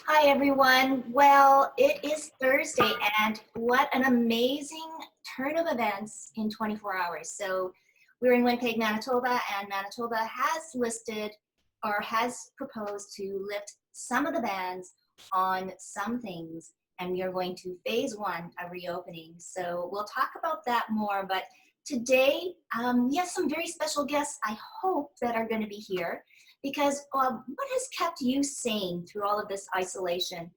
Hi, everyone. Well, it is Thursday, and what an amazing turn of events in 24 hours. So, we're in Winnipeg, Manitoba, and Manitoba has listed or has proposed to lift some of the bans on some things, and we are going to phase one, a reopening. So, we'll talk about that more, but today we have some very special guests, I hope, that are going to be here because what has kept you sane through all of this isolation?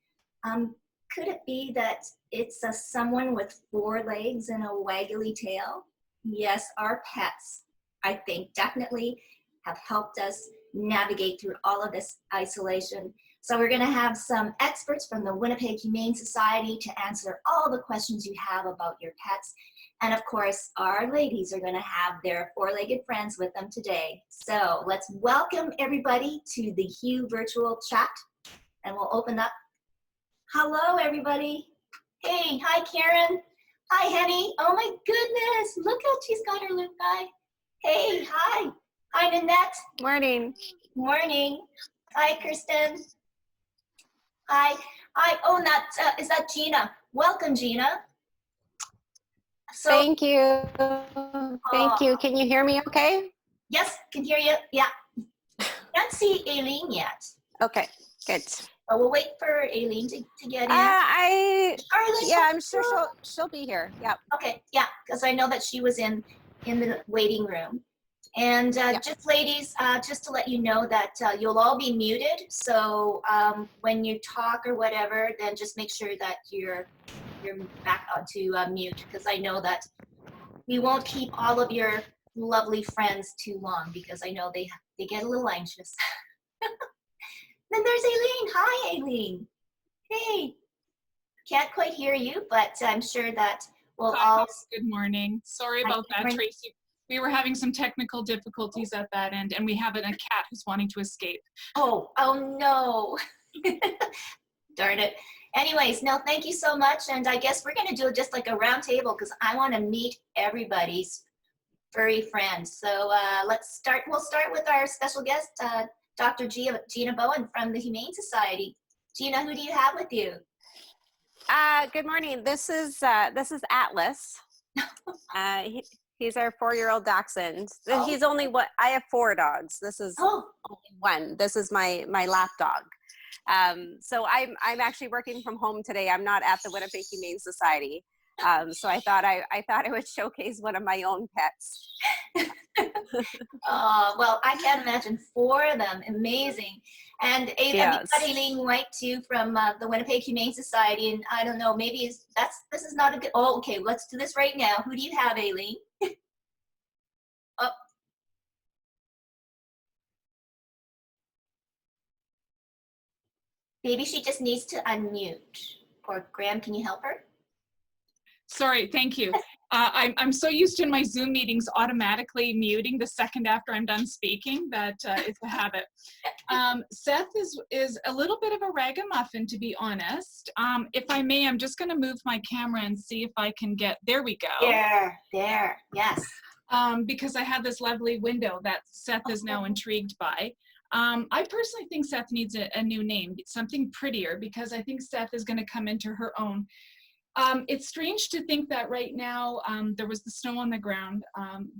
Um, could it be that it's someone with four legs and a waggly tail? Yes, our pets, I think, definitely have helped us navigate through all of this isolation. So we're going to have some experts from the Winnipeg Humane Society to answer all the questions you have about your pets. And of course, our ladies are going to have their four-legged friends with them today. So let's welcome everybody to the Hue virtual chat. And we'll open up. Hello, everybody. Hey, hi, Karen. Hi, Hennie. Oh my goodness. Look how she's got her little guy. Hey, hi. Hi, Nanette. Morning. Morning. Hi, Kirsten. Hi. Hi. Oh, is that Gina? Welcome, Gina. So, thank you. Thank you. Can you hear me okay? Yes, can hear you. Yeah. Can't see Aileen yet. Okay, good. But we'll wait for Aileen to get in. I'm sure she'll be here. Yeah. Okay, yeah, because I know that she was in the waiting room. And just ladies, just to let you know that you'll all be muted. So when you talk or whatever, then just make sure that you're back to mute, because I know that we won't keep all of your lovely friends too long, because I know they get a little anxious. Then there's Aileen. Hi, Aileen. Hey. Can't quite hear you, but I'm sure that we'll all... Good morning. Sorry about that, Tracy. We were having some technical difficulties at that end, and we have a cat who's wanting to escape. Oh no. Darn it. Anyways, no, thank you so much. And I guess we're going to do just like a round table, because I want to meet everybody's furry friends. So let's start. We'll start with our special guest, Dr. Gina Bowen from the Humane Society. Gina, who do you have with you? Good morning. This is Atlas. He's our 4-year-old dachshund. Oh. He's only what I have 4 dogs. This is only one. This is my lap dog. So I'm actually working from home today. I'm not at the Winnipeg Humane Society. So I thought I would showcase one of my own pets. Well, I can't imagine 4 of them. Amazing. And Aileen White too from the Winnipeg Humane Society. And I don't know, maybe this is not a good. Oh, okay. Let's do this right now. Who do you have, Aileen? Oh. Maybe she just needs to unmute. Or Graham, can you help her? Sorry, thank you. I'm so used to in my Zoom meetings automatically muting the second after I'm done speaking that it's a habit. Seth is a little bit of a ragamuffin, to be honest. If I may, I'm just going to move my camera and see if I can get, there we go. There, yes. Because I have this lovely window that Seth is now intrigued by. I personally think Seth needs a new name, something prettier, because I think Seth is going to come into her own. It's strange to think that right now there was the snow on the ground,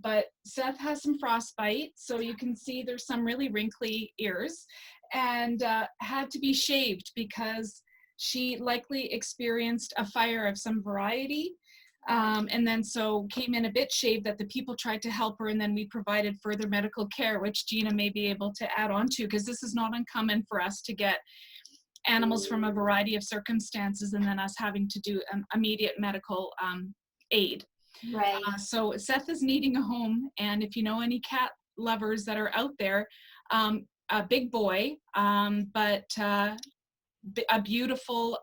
but Seth has some frostbite, so you can see there's some really wrinkly ears, and had to be shaved because she likely experienced a fire of some variety, and then so came in a bit shaved that the people tried to help her, and then we provided further medical care, which Gina may be able to add on to, because this is not uncommon for us to get animals from a variety of circumstances and then us having to do an immediate medical aid. Right. So Seth is needing a home, and if you know any cat lovers that are out there, a big boy, but a beautiful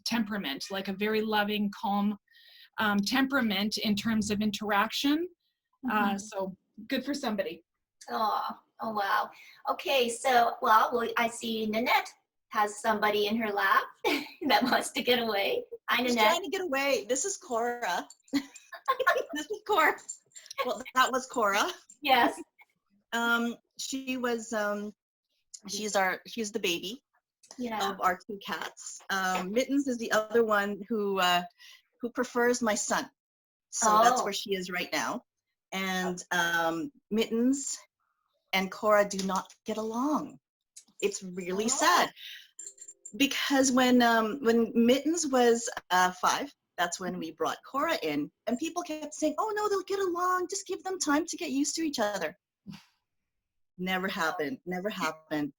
temperament, like a very loving, calm temperament in terms of interaction. So good for somebody. Oh wow. Okay, so I see Nanette has somebody in her lap that wants to get away. Hi, Nanette. She's trying to get away. This is Cora. This is Cora. Well, that was Cora. Yes. She was. She's the baby. Yeah. of our two cats. Mittens is the other one who prefers my son. So that's where she is right now. And Mittens and Cora do not get along. It's really sad. Because when Mittens was 5, that's when we brought Cora in, and people kept saying, "Oh no, they'll get along. Just give them time to get used to each other." Never happened. Never happened.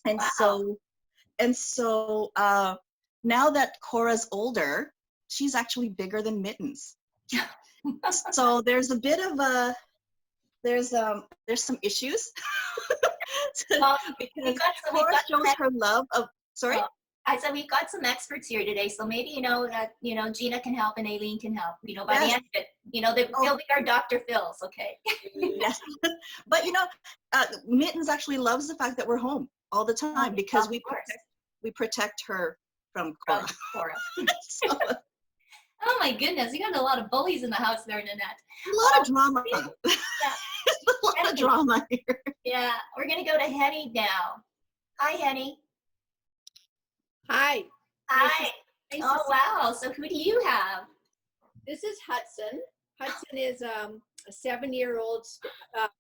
And so now that Cora's older, she's actually bigger than Mittens. So there's a bit of there's some issues because Cora shows her love of. Sorry. I said we've got some experts here today, so maybe Gina can help and Aileen can help. By the end of it, they'll be our Dr. Phils, okay? Yes, but Mittens actually loves the fact that we're home all the time because we protect her from Cora. So, oh my goodness, you got a lot of bullies in the house there, Nanette. A lot of drama. Yeah. A lot of drama here. Yeah, we're gonna go to Hennie now. Hi, Hennie. Hi. Hi. Oh, wow. So who do you have? This is Hudson. Hudson is a 7-year-old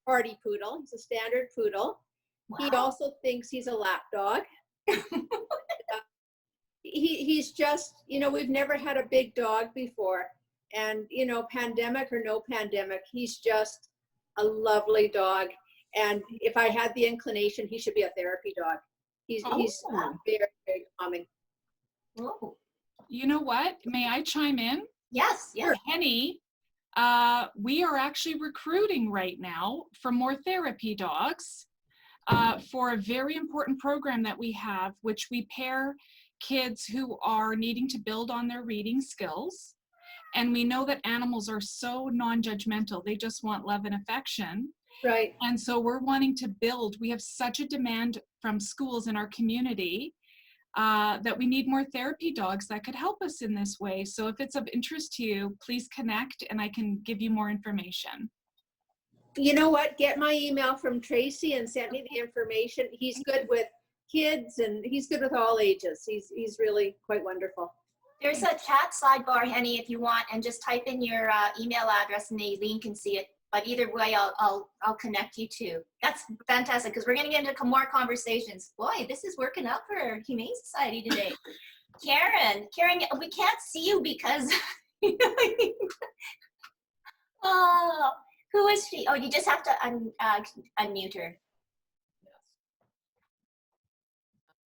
party poodle. He's a standard poodle. Wow. He also thinks he's a lap dog. He's just, we've never had a big dog before. And, pandemic or no pandemic, he's just a lovely dog. And if I had the inclination, he should be a therapy dog. He's very, very calming. Oh. You know what? May I chime in? Yes. For Hennie, we are actually recruiting right now for more therapy dogs for a very important program that we have, which we pair kids who are needing to build on their reading skills. And we know that animals are so non-judgmental. They just want love and affection. Right. And so we're wanting to build, we have such a demand from schools in our community that we need more therapy dogs that could help us in this way. So if it's of interest to you, please connect and I can give you more information. You know what? Get my email from Tracy and send me the information. He's good with kids and he's good with all ages. He's really quite wonderful. There's a chat sidebar, Hennie, if you want, and just type in your email address and Aileen can see it. But either way, I'll connect you too. That's fantastic because we're going to get into more conversations. Boy, this is working out for Humane Society today. Karen, we can't see you because. Oh, who is she? Oh, you just have to unmute her. Yes.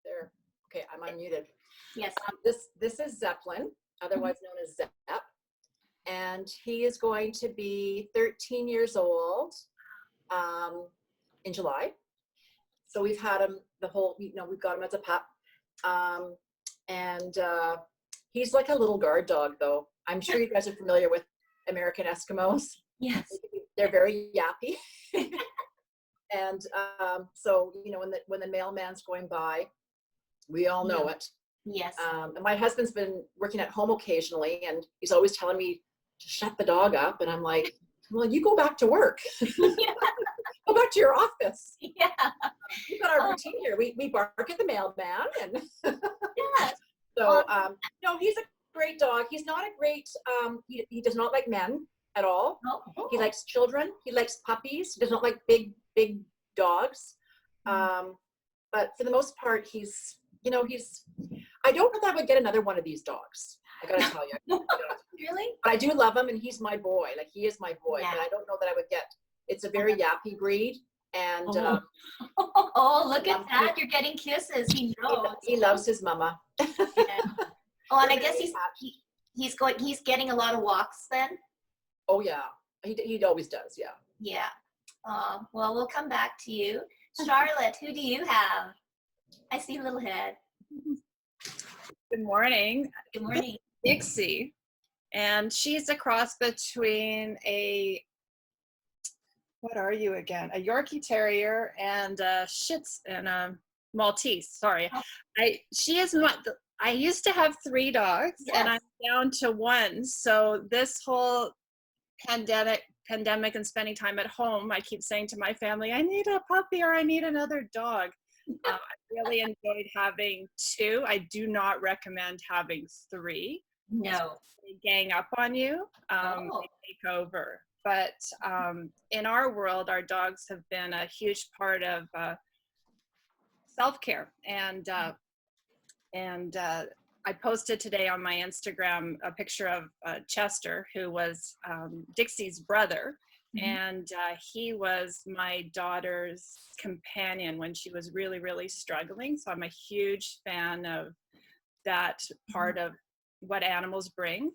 There. Okay, I'm unmuted. Yes. This is Zeppelin, otherwise known as Zepp. And he is going to be 13 years old in July. So we've had him the whole, we've got him as a pup. And he's like a little guard dog, though. I'm sure you guys are familiar with American Eskimos. Yes. They're very yappy. And so, when the mailman's going by, we all know it. Yes. And my husband's been working at home occasionally, and he's always telling me to shut the dog up. And I'm like, well, you go back to work. Go back to your office. Yeah. We've got our routine here. We bark at the mailman. And Yes. so, no, he's a great dog. He's not a great, he does not like men at all. Oh. He likes children. He likes puppies. He does not like big dogs. But for the most part, he's, I don't know that I would get another one of these dogs. I gotta tell you. Really? But I do love him, and he's my boy. Like, he is my boy. Yeah. But I don't know that I would get. It's a very yappy breed, and look at that! You're getting kisses. He knows. He loves his mama. Yeah. Oh, and I guess he's getting a lot of walks then. Oh yeah, he always does. Yeah. Yeah. Well, we'll come back to you, Charlotte. Who do you have? I see a little head. Good morning. Good morning. Dixie. And she's a cross between what are you again? A Yorkie Terrier and a Shits and a Maltese. Sorry. Oh. I used to have 3 dogs. Yes. And I'm down to 1. So this whole pandemic and spending time at home, I keep saying to my family, I need a puppy or I need another dog. I really enjoyed having 2. I do not recommend having 3. No. They gang up on you, Oh. they take over. But in our world, our dogs have been a huge part of self-care. And I posted today on my Instagram a picture of Chester, who was Dixie's brother. And he was my daughter's companion when she was really, really struggling. So I'm a huge fan of that part of what animals bring.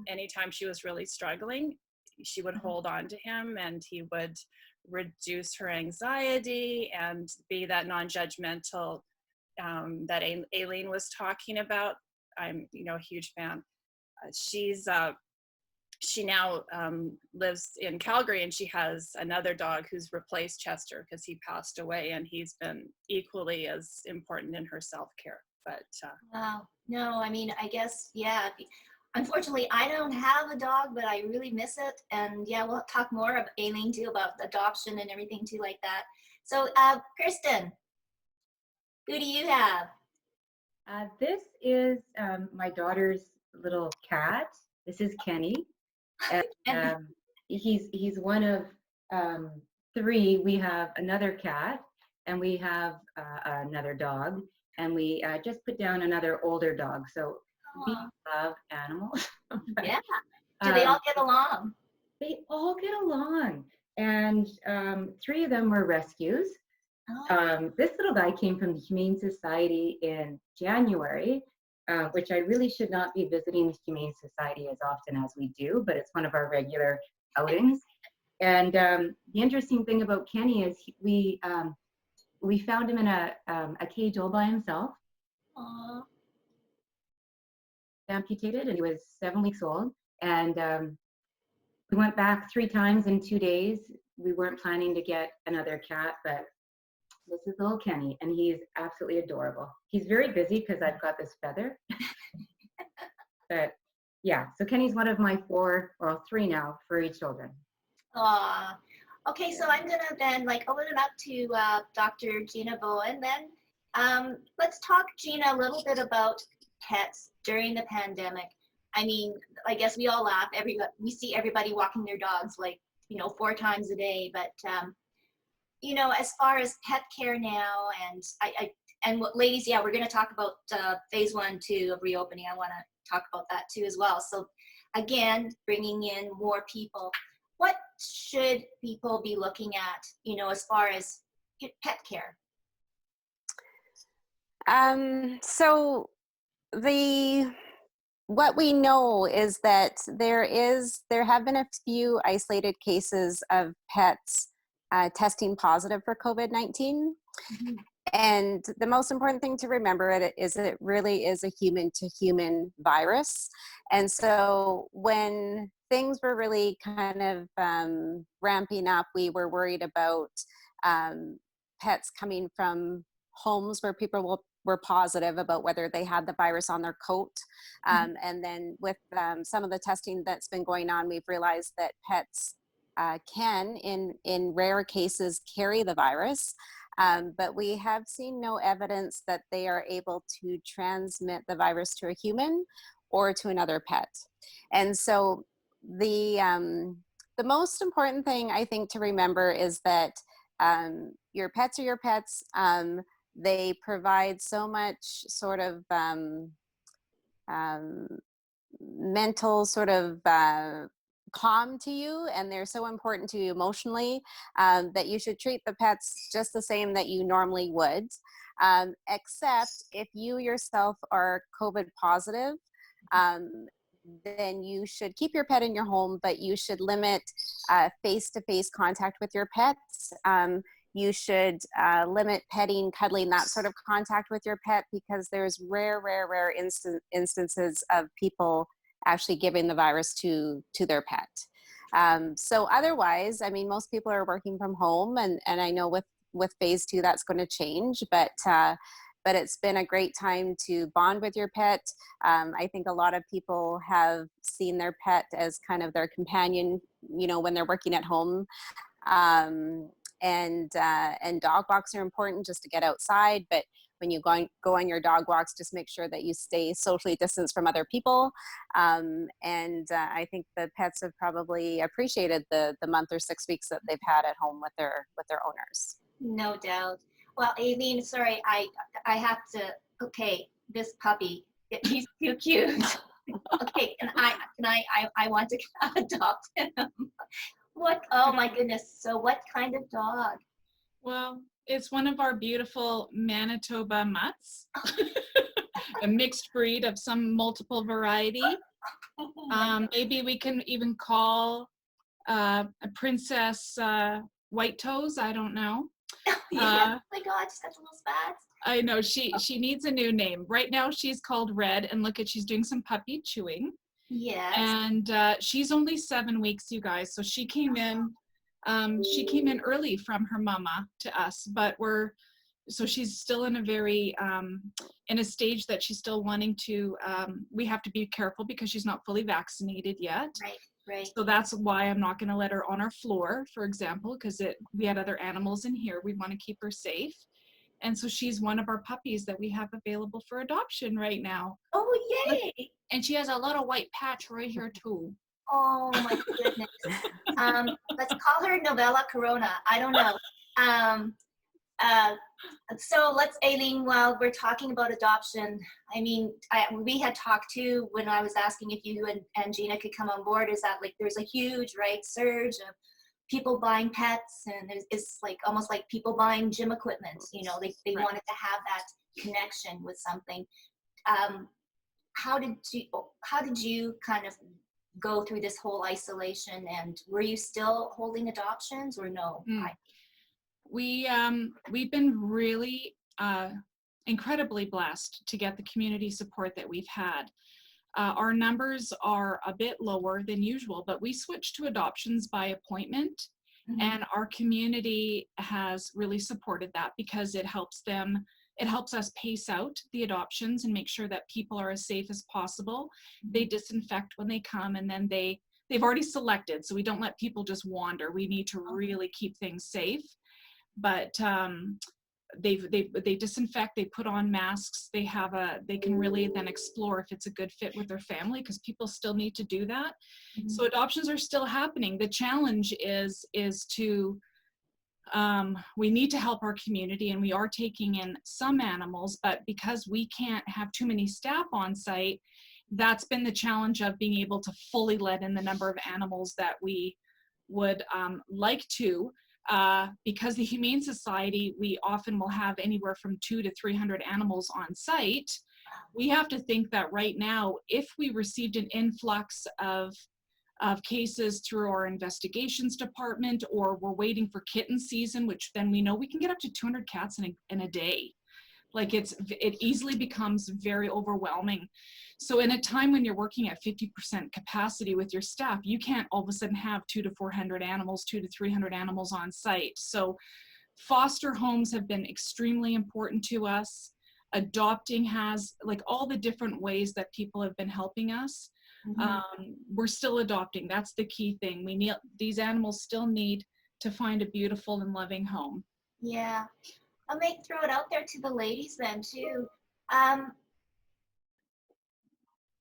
Anytime she was really struggling, she would hold on to him, and he would reduce her anxiety and be that non-judgmental that Aileen was talking about. I'm, a huge fan. She now lives in Calgary, and she has another dog who's replaced Chester because he passed away, and he's been equally as important in her self-care. But Wow. No, I mean, I guess, yeah. Unfortunately, I don't have a dog, but I really miss it. And yeah, we'll talk more of Aileen too, about adoption and everything too, like that. So, Kristen, who do you have? This is my daughter's little cat. This is Kenny. And he's one of 3. We have another cat, and we have another dog, and we just put down another older dog. So we love animals. Yeah. Do they all get along? They all get along. And 3 of them were rescues. This little guy came from the Humane Society in January, which I really should not be visiting the Humane Society as often as we do, but it's one of our regular outings. And the interesting thing about Kenny is we found him in a cage all by himself. Aww. Amputated, and he was 7 weeks old. And we went back 3 times in 2 days. We weren't planning to get another cat, but this is little Kenny, and he's absolutely adorable. He's very busy because I've got this feather. But yeah, so Kenny's one of my 3 now, furry children. Aw. Okay, so I'm gonna then open it up to Dr. Gina Bowen then. Let's talk, Gina, a little bit about pets during the pandemic. I mean, I guess we all laugh. We see everybody walking their dogs 4 times a day, but as far as pet care now, and ladies, yeah, we're going to talk about phase 1, 2 of reopening. I want to talk about that too as well. So again, bringing in more people. What should people be looking at, as far as pet care? So what we know is that there have been a few isolated cases of pets testing positive for COVID-19. And the most important thing to remember is it really is a human-to-human virus. And so when things were really kind of ramping up, we were worried about pets coming from homes where people were positive about whether they had the virus on their coat. And then with some of the testing that's been going on, we've realized that pets can, in rare cases, carry the virus. But we have seen no evidence that they are able to transmit the virus to a human or to another pet. And so the most important thing I think to remember is that your pets are your pets. They provide so much sort of mental sort of calm to you, and they're so important to you emotionally that you should treat the pets just the same that you normally would, except if you yourself are COVID positive, then you should keep your pet in your home, but you should limit face-to-face contact with your pets. You should limit petting, cuddling, that sort of contact with your pet, because there's rare instances of people actually giving the virus to their pet. So otherwise, I mean, most people are working from home, and I know with phase 2 that's going to change, but it's been a great time to bond with your pet. I think a lot of people have seen their pet as kind of their companion, when they're working at home. and dog walks are important just to get outside. But when you go on your dog walks, just make sure that you stay socially distanced from other people. I think the pets have probably appreciated the month or 6 weeks that they've had at home with their owners. No doubt. Well, Aileen, sorry, I have to. Okay, this puppy, he's too cute. Okay, I want to adopt him. What? Oh my goodness. So what kind of dog? Well, it's one of our beautiful Manitoba mutts, a mixed breed of some multiple variety. Maybe we can even call a princess White Toes. I don't know. Yeah. Oh my God, she's got the little spats. I know she needs a new name. Right now she's called Red, and look at, she's doing some puppy chewing. Yes. And she's only 7 weeks, you guys. So she came in early from her mama to us, but so she's still in a very in a stage that she's still wanting to. We have to be careful because she's not fully vaccinated yet. Right. So that's why I'm not going to let her on our floor, for example, because we had other animals in here. We want to keep her safe. And so she's one of our puppies that we have available for adoption right now. Oh, yay! And she has a little white patch right here too. Oh my goodness. Let's call her Novella Corona. I don't know. So let's, Aileen, while we're talking about adoption, I mean, we had talked too when I was asking if you and Gina could come on board, is that like there's a huge, surge of people buying pets, and it's like almost like people buying gym equipment, they wanted to have that connection with something. How did you kind of go through this whole isolation, and were you still holding adoptions or no? We've been really incredibly blessed to get the community support that we've had. Our numbers are a bit lower than usual, but we switched to adoptions by appointment, and our community has really supported that because it helps us pace out the adoptions and make sure that people are as safe as possible. They disinfect when they come, and then they've already selected, so we don't let people just wander. We need to really keep things safe. But they disinfect, they put on masks, they can really then explore if it's a good fit with their family, because people still need to do that. So adoptions are still happening. The challenge is to we need to help our community, and we are taking in some animals, but because we can't have too many staff on site, that's been the challenge of being able to fully let in the number of animals that we would like to. Because the Humane Society, we often will have anywhere from 200 to 300 animals on site. We have to think that right now, if we received an influx of cases through our investigations department, or we're waiting for kitten season, which then we know we can get up to 200 cats in a day. Like it easily becomes very overwhelming. So in a time when you're working at 50% capacity with your staff, you can't all of a sudden have 200 to 400 animals, 200 to 300 animals on site. So foster homes have been extremely important to us. Adopting has, like, all the different ways that people have been helping us. We're still adopting. That's the key thing. These animals still need to find a beautiful and loving home. Yeah. I may throw it out there to the ladies then too.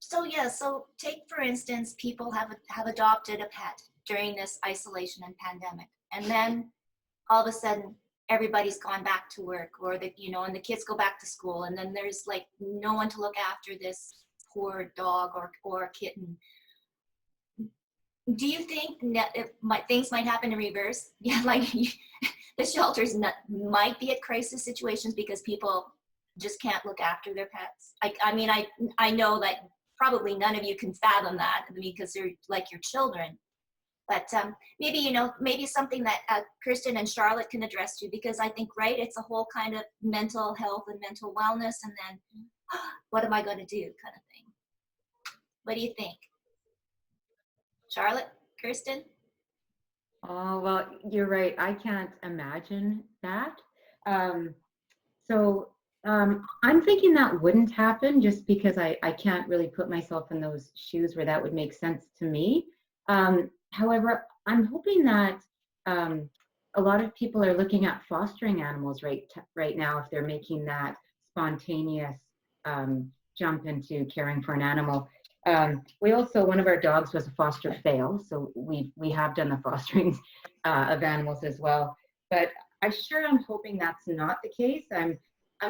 So take, for instance, people have adopted a pet during this isolation and pandemic, and then all of a sudden everybody's gone back to work, or and the kids go back to school, and then there's like no one to look after this poor dog or kitten. Do you think things might happen in reverse? Yeah, like the shelters might be at crisis situations because people just can't look after their pets. I know that probably none of you can fathom that, because they're like your children. But maybe something that Kirsten and Charlotte can address too, because I think, it's a whole kind of mental health and mental wellness, and then what am I going to do kind of thing. What do you think? Charlotte, Kirsten? Oh, well, you're right. I can't imagine that. I'm thinking that wouldn't happen, just because I can't really put myself in those shoes where that would make sense to me. However, I'm hoping that a lot of people are looking at fostering animals right now if they're making that spontaneous jump into caring for an animal. We also, one of our dogs was a foster fail, so we have done the fostering of animals as well. But I'm hoping that's not the case. I'm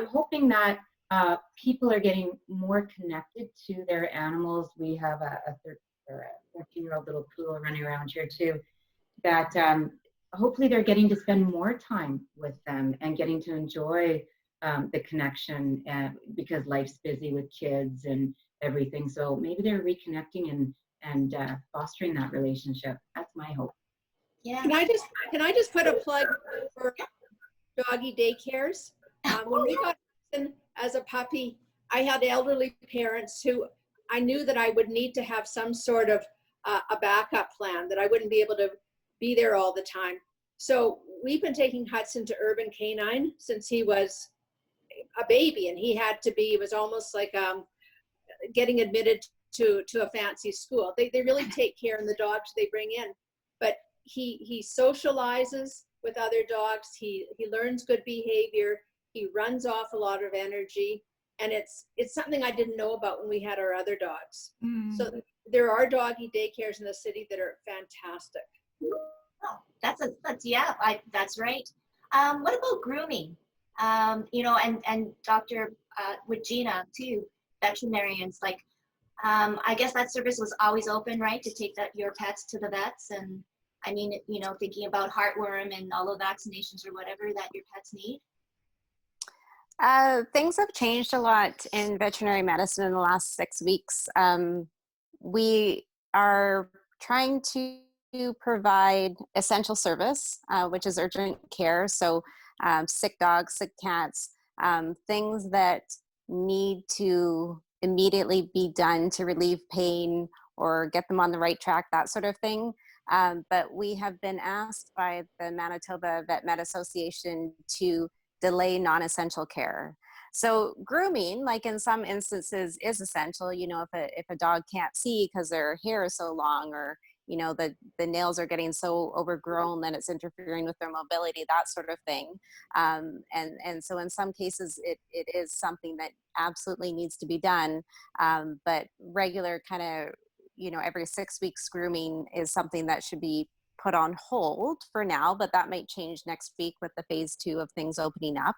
hoping that people are getting more connected to their animals. We have a 14-year-old little poodle running around here too, that hopefully they're getting to spend more time with them and getting to enjoy the connection, because life's busy with kids and everything. So maybe they're reconnecting and fostering that relationship. That's my hope. Yeah. Can I just put a plug for doggy daycares? When we got him as a puppy, I had elderly parents who I knew that I would need to have some sort of a backup plan, that I wouldn't be able to be there all the time. So we've been taking Hudson to Urban Canine since he was a baby, and it was almost like getting admitted to a fancy school. They really take care of the dogs they bring in. But he socializes with other dogs. He learns good behavior. He runs off a lot of energy, and it's something I didn't know about when we had our other dogs. So there are doggy daycares in the city that are fantastic. Oh, that's right. What about grooming? And Dr. With Gina too, veterinarians, like, I guess that service was always open, right? To take your pets to the vets. And I mean, thinking about heartworm and all the vaccinations or whatever that your pets need. Things have changed a lot in veterinary medicine in the last 6 weeks. We are trying to provide essential service, which is urgent care. So sick dogs, sick cats, things that need to immediately be done to relieve pain or get them on the right track, that sort of thing. But we have been asked by the Manitoba Vet Med Association to delay non-essential care. So grooming, like in some instances, is essential. If a dog can't see because their hair is so long, or the nails are getting so overgrown that it's interfering with their mobility, that sort of thing. And so in some cases, it is something that absolutely needs to be done. But regular kind of, every 6 weeks grooming is something that should be put on hold for now, but that might change next week with the phase 2 of things opening up.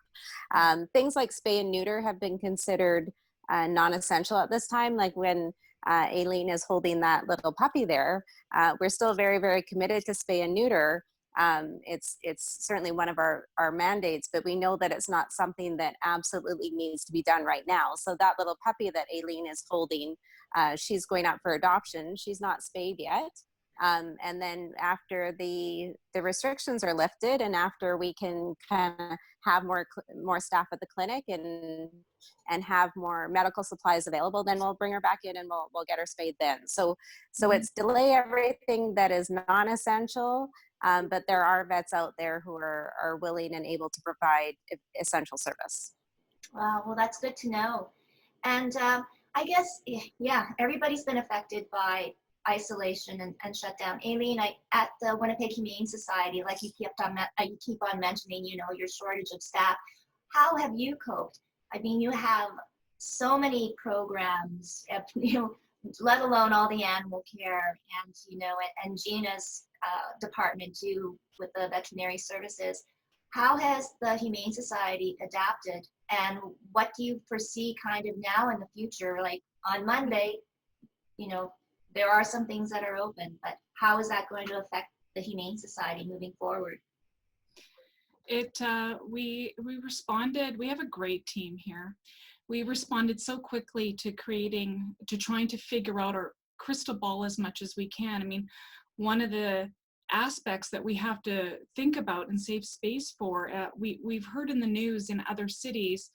Things like spay and neuter have been considered non-essential at this time. Like when Aileen is holding that little puppy there, we're still very, very committed to spay and neuter. It's certainly one of our mandates, but we know that it's not something that absolutely needs to be done right now. So that little puppy that Aileen is holding, she's going up for adoption. She's not spayed yet. And then after the restrictions are lifted, and after we can kind of have more staff at the clinic and have more medical supplies available, then we'll bring her back in and we'll get her spayed then. So it's delay everything that is non-essential, but there are vets out there who are willing and able to provide essential service. Well, that's good to know. And I guess, yeah, everybody's been affected by isolation and shutdown. Aileen, at the Winnipeg Humane Society, like you keep on mentioning, your shortage of staff. How have you coped? I mean, you have so many programs, let alone all the animal care, and Gina's department too with the veterinary services. How has the Humane Society adapted, and what do you foresee kind of now in the future? Like on Monday, there are some things that are open, but how is that going to affect the Humane Society moving forward? We responded. We have a great team here. We responded so quickly to trying to figure out our crystal ball as much as we can. I mean, one of the aspects that we have to think about and save space for, we've heard in the news in other cities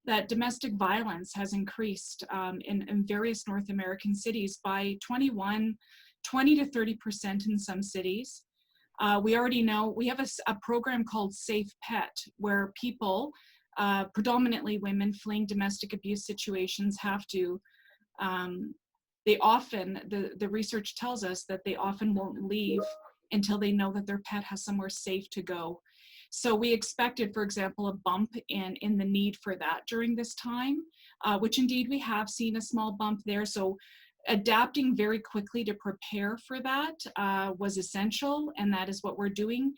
that domestic violence has increased in various North American cities by 20 to 30% in some cities. We already know we have a program called Safe Pet, where people, predominantly women fleeing domestic abuse situations, have to, the research tells us that they often won't leave until they know that their pet has somewhere safe to go. So we expected, for example, a bump in the need for that during this time, which indeed we have seen a small bump there. So adapting very quickly to prepare for that was essential, and that is what we're doing.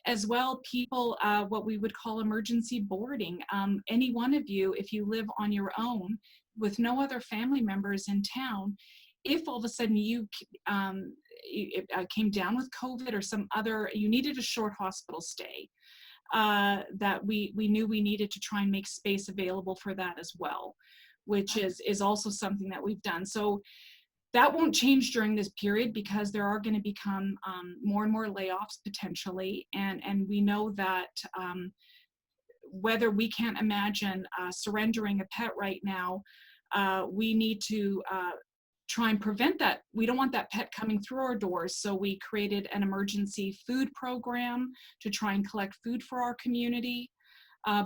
As well, people, what we would call emergency boarding. Any one of you, if you live on your own with no other family members in town, if all of a sudden you came down with COVID or some other, you needed a short hospital stay, that we knew we needed to try and make space available for that as well, which is also something that we've done. So that won't change during this period because there are going to become more and more layoffs potentially. And we know that whether we can't imagine surrendering a pet right now, we need to try and prevent that. We don't want that pet coming through our doors. So we created an emergency food program to try and collect food for our community,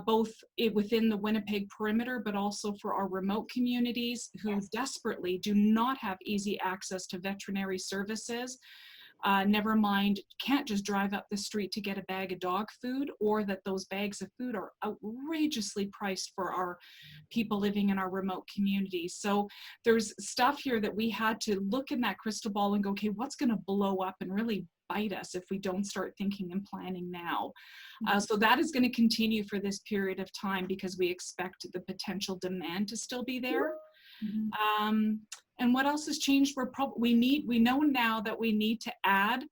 both within the Winnipeg perimeter, but also for our remote communities who desperately do not have easy access to veterinary services. Never mind, can't just drive up the street to get a bag of dog food, or that those bags of food are outrageously priced for our people living in our remote communities. So there's stuff here that we had to look in that crystal ball and go, okay, what's going to blow up and really bite us if we don't start thinking and planning now? So that is going to continue for this period of time because we expect the potential demand to still be there. And what else has changed? We know now that we need to add,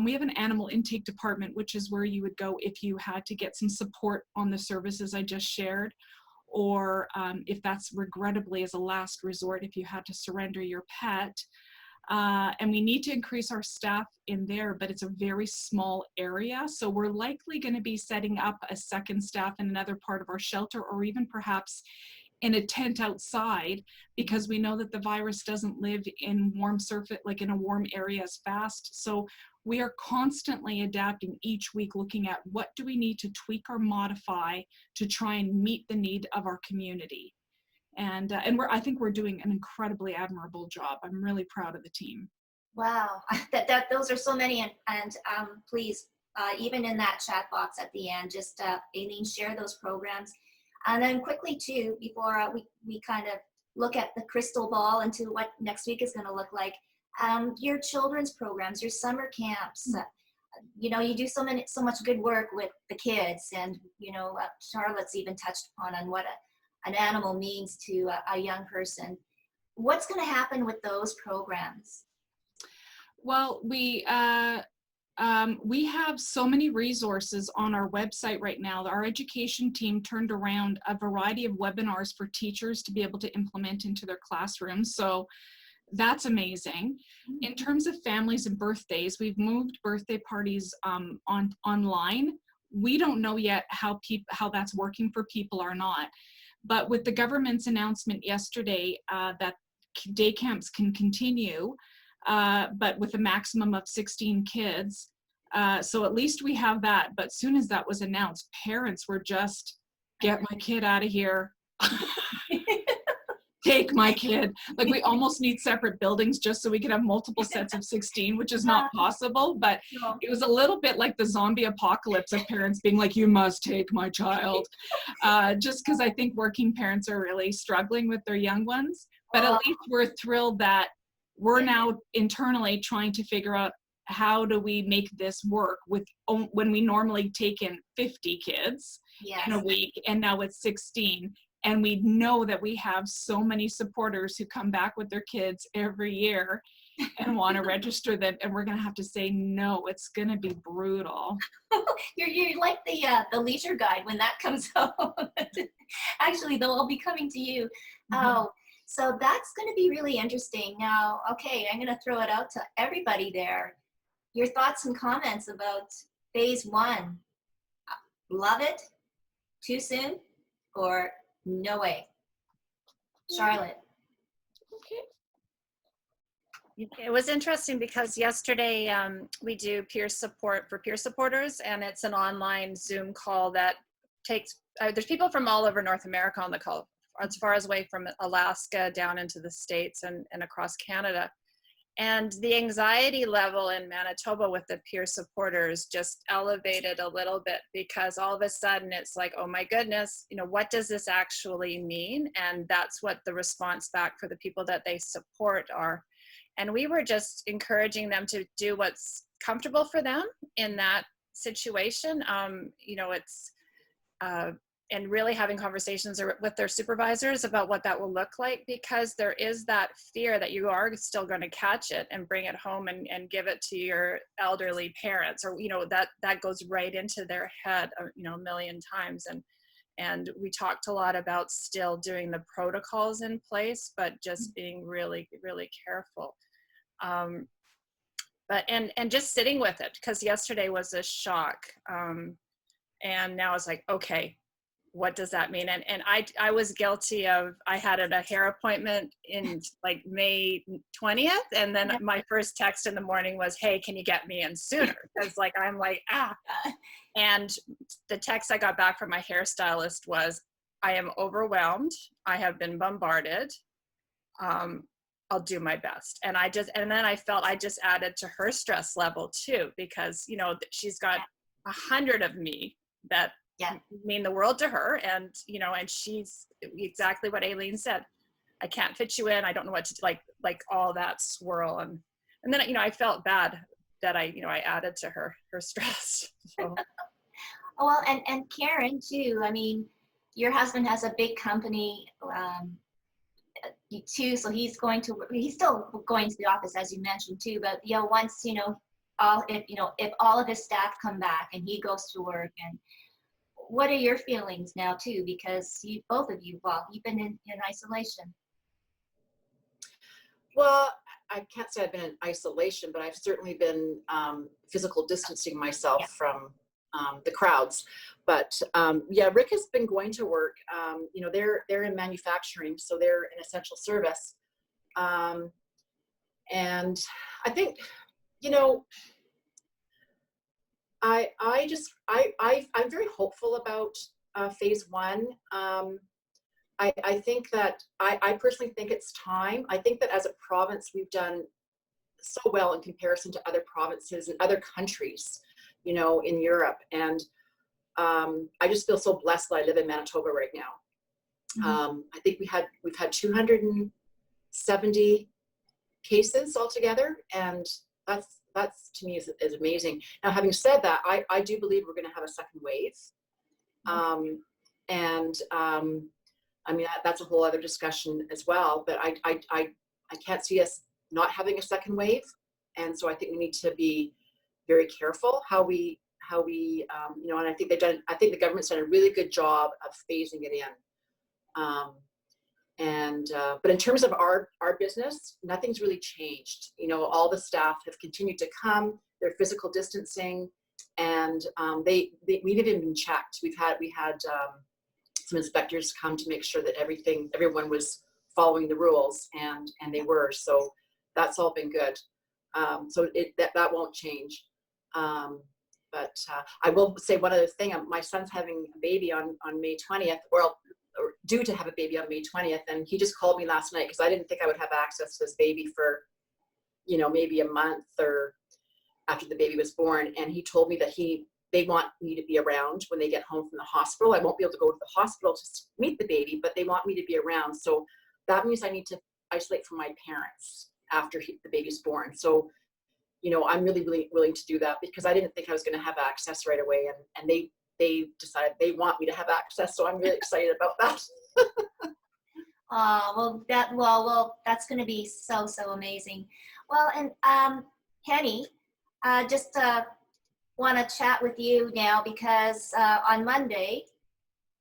we have an animal intake department, which is where you would go if you had to get some support on the services I just shared, or if that's regrettably as a last resort, if you had to surrender your pet. And we need to increase our staff in there, but it's a very small area. So we're likely going to be setting up a second staff in another part of our shelter, or even perhaps in a tent outside, because we know that the virus doesn't live in warm surface, like in a warm area as fast. So we are constantly adapting each week, looking at what do we need to tweak or modify to try and meet the need of our community. And I think we're doing an incredibly admirable job. I'm really proud of the team. Wow, those are so many, and please, even in that chat box at the end, just Aileen, share those programs. And then quickly too, before we kind of look at the crystal ball into what next week is going to look like, your children's programs, your summer camps, you know, you do so much good work with the kids, and you know, Charlotte's even touched on what an animal means to a young person. What's going to happen with those programs? Well, we have so many resources on our website right now. Our education team turned around a variety of webinars for teachers to be able to implement into their classrooms. So that's amazing. In terms of families and birthdays, we've moved birthday parties online. We don't know yet how that's working for people or not. But with the government's announcement yesterday that day camps can continue, but with a maximum of 16 kids. So at least we have that. But soon as that was announced, parents were just, get my kid out of here. Take my kid. Like, we almost need separate buildings just so we could have multiple sets of 16, which is not possible. But it was a little bit like the zombie apocalypse of parents being like, you must take my child. Just because I think working parents are really struggling with their young ones. But at least we're thrilled that we're now internally trying to figure out how do we make this work with when we normally take in 50 kids in a week, and now it's 16. And we know that we have so many supporters who come back with their kids every year and want to register them, and we're going to have to say no. It's going to be brutal. You're like the leisure guide when that comes out. Actually, they'll all be coming to you. Oh, so that's going to be really interesting. Now, okay, I'm going to throw it out to everybody there. Your thoughts and comments about phase 1. Love it? Too soon? Or no way? Charlotte. It was interesting because yesterday we do peer support for peer supporters, and it's an online Zoom call that takes, there's people from all over North America on the call, as far as away from Alaska down into the States and across Canada. And the anxiety level in Manitoba with the peer supporters just elevated a little bit, because all of a sudden it's like, oh my goodness, you know, what does this actually mean? And that's what the response back for the people that they support are. And we were just encouraging them to do what's comfortable for them in that situation. You know, it's, and really having conversations with their supervisors about what that will look like, because there is that fear that you are still going to catch it and bring it home and give it to your elderly parents, or, you know, that goes right into their head, you know, a million times. And we talked a lot about still doing the protocols in place, but just being really, really careful. But just sitting with it, because yesterday was a shock. And now it's like, okay, what does that mean? And I was guilty of, I had a hair appointment in like May 20th. And then my first text in the morning was, hey, can you get me in sooner? Because like, I'm like, And the text I got back from my hairstylist was, I am overwhelmed. I have been bombarded. I'll do my best. And then I felt I just added to her stress level too, because, you know, she's got 100 of me that mean the world to her. And, you know, and she's exactly what Aileen said. I can't fit you in. I don't know what to do, like all that swirl. And then, you know, I felt bad that I added to her stress. So. Well, and Corrin too. I mean, your husband has a big company too, so he's still going to the office, as you mentioned too. But you know, once if all of his staff come back and he goes to work, and what are your feelings now too? Because both of you, you've been in isolation. Well, I can't say I've been in isolation, but I've certainly been physical distancing myself from the crowds. But Rick has been going to work. You know, they're in manufacturing, so they're an essential service. And I think, you know, I'm very hopeful about phase one. I think that I personally think it's time. I think that as a province, we've done so well in comparison to other provinces and other countries, you know, in Europe. And I just feel so blessed that I live in Manitoba right now. I think we've had 270 cases altogether, and that's to me is amazing. Now, having said that, I do believe we're going to have a second wave. I mean, that's a whole other discussion as well, but I can't see us not having a second wave. And so I think we need to be very careful how we you know, and I think the government's done a really good job of phasing it in. But in terms of our business, nothing's really changed. You know, all the staff have continued to come, they're physical distancing, and we've even been checked. We had some inspectors come to make sure that everyone was following the rules, and they were. So that's all been good. So that won't change. But I will say one other thing. My son's having a baby on May 20th, or due to have a baby on May 20th, and he just called me last night because I didn't think I would have access to this baby for, you know, maybe a month or after the baby was born. And he told me that they want me to be around when they get home from the hospital. I won't be able to go to the hospital to meet the baby, but they want me to be around. So that means I need to isolate from my parents after the baby's born. So, you know, I'm really, really willing to do that because I didn't think I was going to have access right away. And they decided they want me to have access. So I'm really excited about that. Well, that's going to be so amazing. Well, and Hennie, just want to chat with you now because on Monday,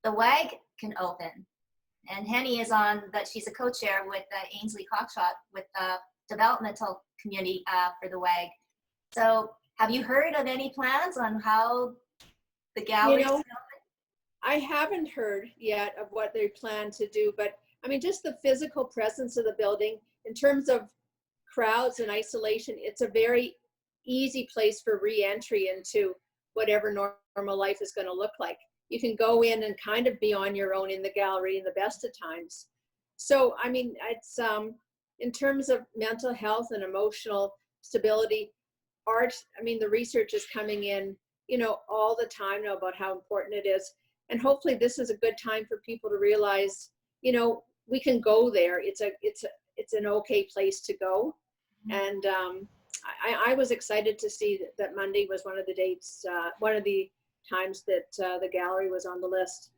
the WAG can open. And Hennie is she's a co-chair with Ainsley Cockshot with the developmental community for the WAG. So have you heard of any plans on how the gallery is open? I haven't heard yet of what they plan to do, but I mean, just the physical presence of the building in terms of crowds and isolation, it's a very easy place for re-entry into whatever normal life is going to look like. You can go in and kind of be on your own in the gallery in the best of times. So, I mean, it's in terms of mental health and emotional stability, art, I mean, the research is coming in, you know, all the time now about how important it is. And hopefully this is a good time for people to realize, you know, we can go there. It's an okay place to go. And I was excited to see that Monday was one of the dates, one of the times that the gallery was on the list.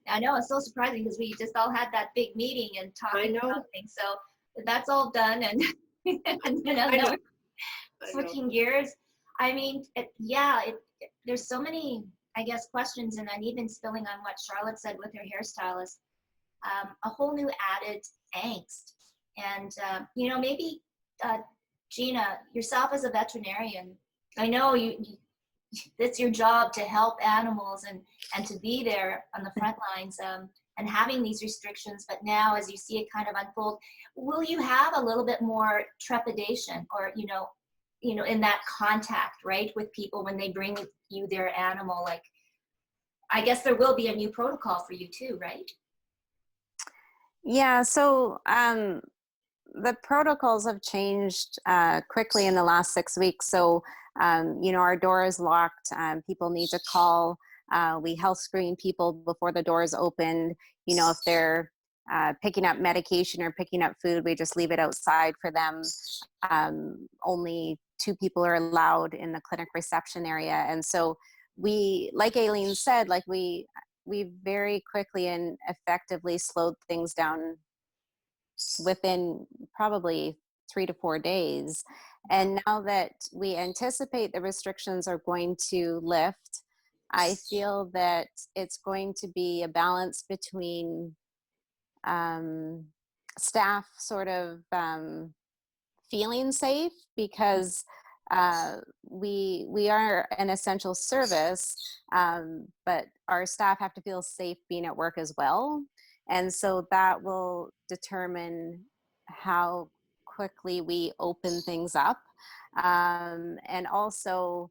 I know, it's so surprising because we just all had that big meeting and talking about things. So that's all done, and and then I know. switching gears. I mean, there's so many, I guess, questions, and even spilling on what Charlotte said with her hairstylist, a whole new added angst. And you know, maybe Gina, yourself as a veterinarian, I know it's your job to help animals and to be there on the front lines, and having these restrictions. But now, as you see it kind of unfold, will you have a little bit more trepidation, or you know, in that contact, right, with people when they bring you their animal? Like, I guess there will be a new protocol for you too, right? Yeah, so the protocols have changed quickly in the last 6 weeks. So, you know, our door is locked. People need to call. We health screen people before the door is opened. You know, if they're picking up medication or picking up food, we just leave it outside for them. Only 2 people are allowed in the clinic reception area. And so we, like Aileen said, like we very quickly and effectively slowed things down within probably 3 to 4 days. And now that we anticipate the restrictions are going to lift, I feel that it's going to be a balance between staff sort of feeling safe, because we are an essential service, but our staff have to feel safe being at work as well. And so that will determine how quickly we open things up. And also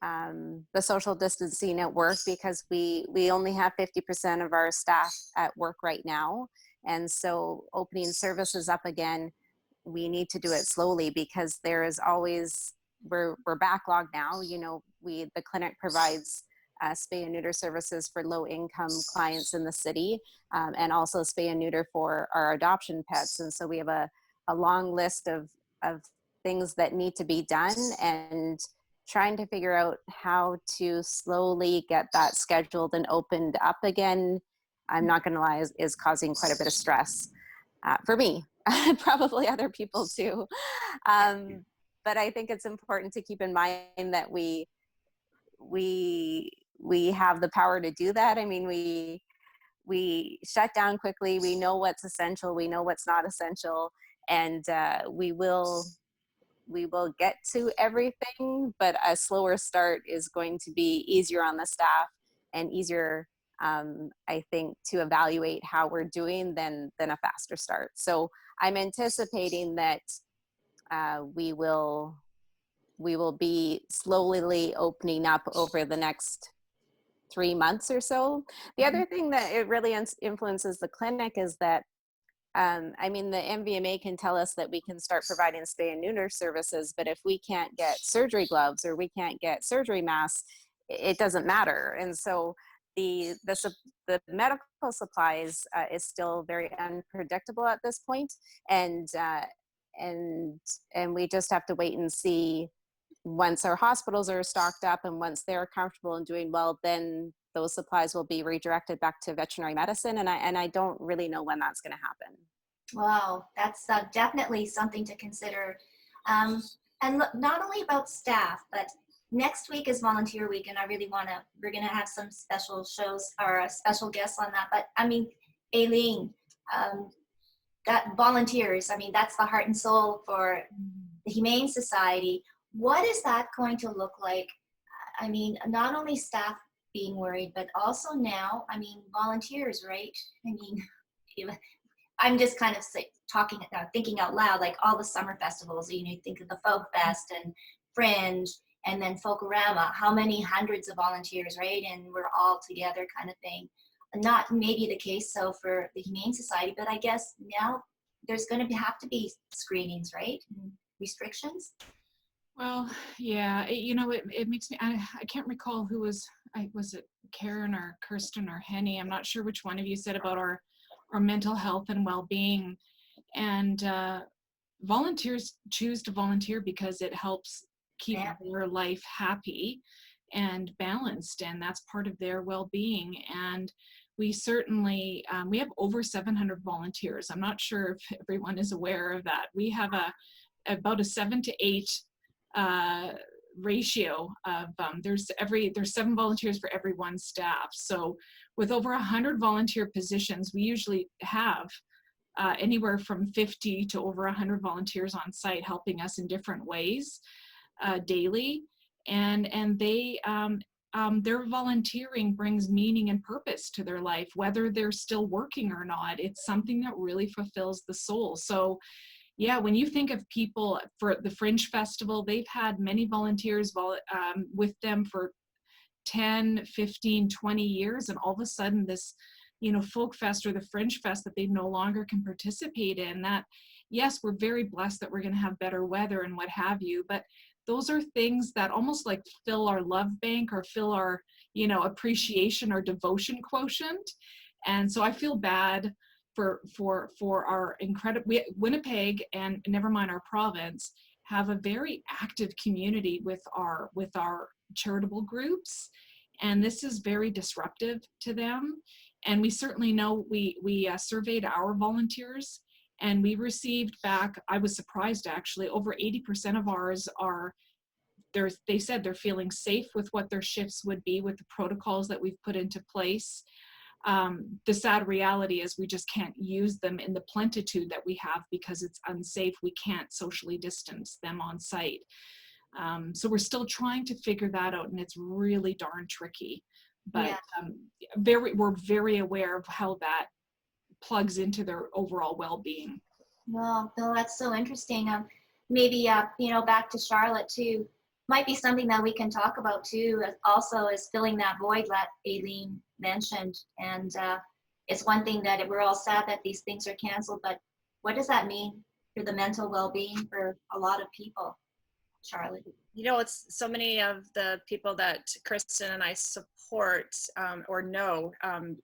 the social distancing at work, because we only have 50% of our staff at work right now. And so opening services up again, we need to do it slowly, because there is always, we're backlogged now. You know, the clinic provides spay and neuter services for low income clients in the city, and also spay and neuter for our adoption pets. And so we have a long list of things that need to be done, and trying to figure out how to slowly get that scheduled and opened up again, I'm not going to lie, is causing quite a bit of stress for me. Probably other people too. But I think it's important to keep in mind that we have the power to do that. I mean, we shut down quickly. We know what's essential. We know what's not essential, and we will get to everything. But a slower start is going to be easier on the staff and easier, I think, to evaluate how we're doing than a faster start. So I'm anticipating that we will be slowly opening up over the next 3 months or so. The other thing that it really influences the clinic is that, I mean, the MVMA can tell us that we can start providing spay and neuter services, but if we can't get surgery gloves or we can't get surgery masks, it doesn't matter. And so the medical supplies is still very unpredictable at this point, and we just have to wait and see. Once our hospitals are stocked up and once they're comfortable and doing well, then those supplies will be redirected back to veterinary medicine, and I don't really know when that's going to happen. Wow, that's definitely something to consider. And look, not only about staff, but next week is Volunteer Week, and we're going to have some special shows or special guests on that. But I mean, Aileen, that volunteers, I mean, that's the heart and soul for the Humane Society. What is that going to look like? I mean, not only staff being worried, but also now, I mean, volunteers, right? I mean, I'm just kind of thinking out loud, like all the summer festivals, you think of the Folk Fest and Fringe, and then Folkorama, how many hundreds of volunteers, right? And we're all together kind of thing. Not maybe the case so for the Humane Society, but I guess now there's going to have to be screenings, right? And restrictions. Well, yeah, it makes me, I can't recall who was it Karen or Kirsten or Hennie? I'm not sure which one of you said about our mental health and well-being. And volunteers choose to volunteer because it helps keep their life happy and balanced, and that's part of their well-being. And we certainly, we have over 700 volunteers. I'm not sure if everyone is aware of that. We have about a 7 to 8 ratio of there's 7 volunteers for every 1 staff. So with over 100 volunteer positions, we usually have anywhere from 50 to over 100 volunteers on site helping us in different ways daily, and they their volunteering brings meaning and purpose to their life, whether they're still working or not. It's something that really fulfills the soul. So yeah, when you think of people for the Fringe Festival, they've had many volunteers with them for 10, 15, 20 years, and all of a sudden this, Folk Fest or the Fringe Fest that they no longer can participate in, that, yes, we're very blessed that we're going to have better weather and what have you, but those are things that almost like fill our love bank or fill our, appreciation or devotion quotient. And so I feel bad for our incredible, Winnipeg, and never mind our province, have a very active community with our charitable groups, and this is very disruptive to them. And we certainly know, we surveyed our volunteers, and we received back, I was surprised actually, over 80% of ours they said they're feeling safe with what their shifts would be with the protocols that we've put into place. The sad reality is we just can't use them in the plentitude that we have because it's unsafe. We can't socially distance them on site. So we're still trying to figure that out, and it's really darn tricky. But we're very aware of how that plugs into their overall well-being. Well, no, that's so interesting. Maybe back to Charlotte too. Might be something that we can talk about too. Also, is filling that void that Aileen mentioned. And it's one thing that we're all sad that these things are canceled, but what does that mean for the mental well-being for a lot of people, Charlotte? It's so many of the people that Kristen and I support or know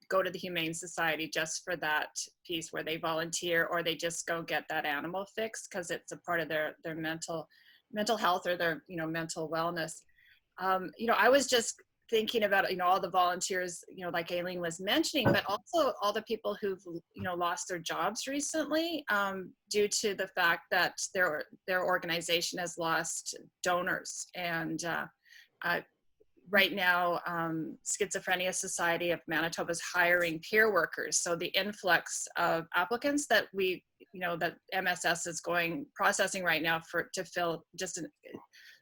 go to the Humane Society just for that piece where they volunteer, or they just go get that animal fix because it's a part of their mental health or their mental wellness. I was just thinking about all the volunteers like Aileen was mentioning, but also all the people who've lost their jobs recently due to the fact that their organization has lost donors. And right now, Schizophrenia Society of Manitoba is hiring peer workers. So the influx of applicants that that MSS is processing right now to fill just a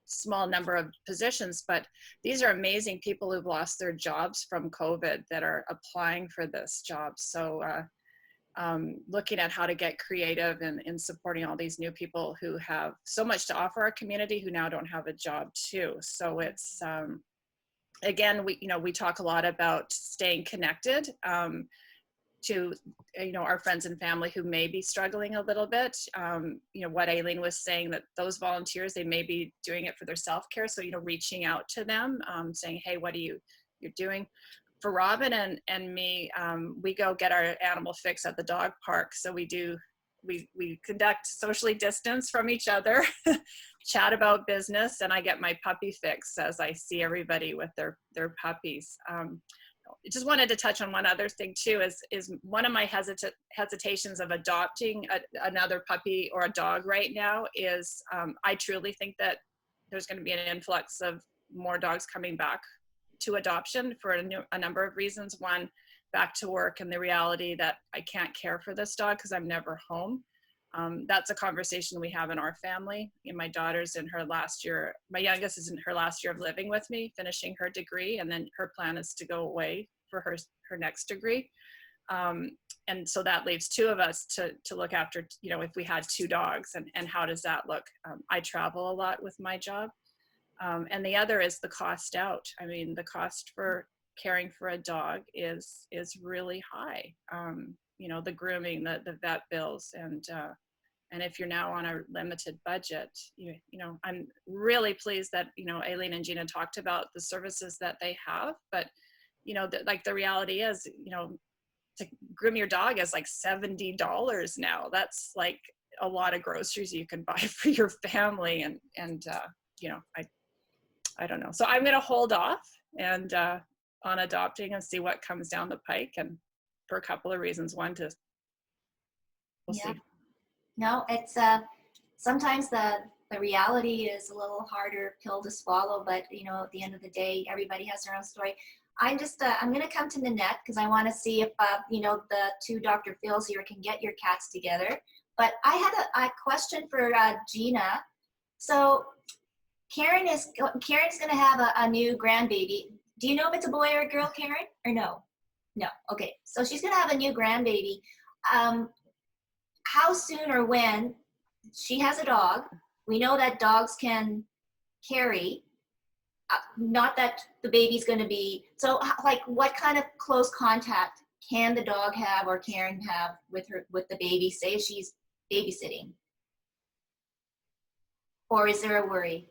small number of positions, but these are amazing people who've lost their jobs from COVID that are applying for this job. So looking at how to get creative in supporting all these new people who have so much to offer our community who now don't have a job too. So it's again, we talk a lot about staying connected to our friends and family who may be struggling a little bit. What Aileen was saying, that those volunteers, they may be doing it for their self-care. So reaching out to them, saying, hey, what are you're doing? For Robin and me, we go get our animal fix at the dog park. So we conduct socially distance from each other, chat about business, and I get my puppy fix as I see everybody with their puppies. I just wanted to touch on one other thing too, is one of my hesitations of adopting another puppy or a dog right now is I truly think that there's going to be an influx of more dogs coming back to adoption for a number of reasons. One, back to work and the reality that I can't care for this dog because I'm never home. That's a conversation we have in our family. My daughter's in her last year. My youngest is in her last year of living with me, finishing her degree, and then her plan is to go away for her next degree. And so that leaves 2 of us to look after, if we had 2 dogs, and how does that look? I travel a lot with my job. And the other is the cost out. I mean, the cost for caring for a dog is really high. You know, the grooming, the vet bills, and if you're now on a limited budget, you know, I'm really pleased that, you know, Aileen and Gina talked about the services that they have, but, you know, like the reality is, you know, to groom your dog is like $70 now. That's like a lot of groceries you can buy for your family. And you know, I don't know. So I'm going to hold off and on adopting and see what comes down the pike, and for a couple of reasons. One, we'll see. No, it's sometimes the reality is a little harder pill to swallow, but you know, at the end of the day, everybody has their own story. I'm just I'm gonna come to Nanette because I want to see if you know, the two Dr. Phils here can get your cats together. But I had a question for Gina. So Corrin's gonna have a new grandbaby. Do you know if it's a boy or a girl, Corrin, or no? No. Okay. So she's gonna have a new grandbaby. How soon or when? She has a dog. We know that dogs can carry. Not that the baby's going to be. So, like, what kind of close contact can the dog have or Corrin have with the baby? Say if she's babysitting, or is there a worry?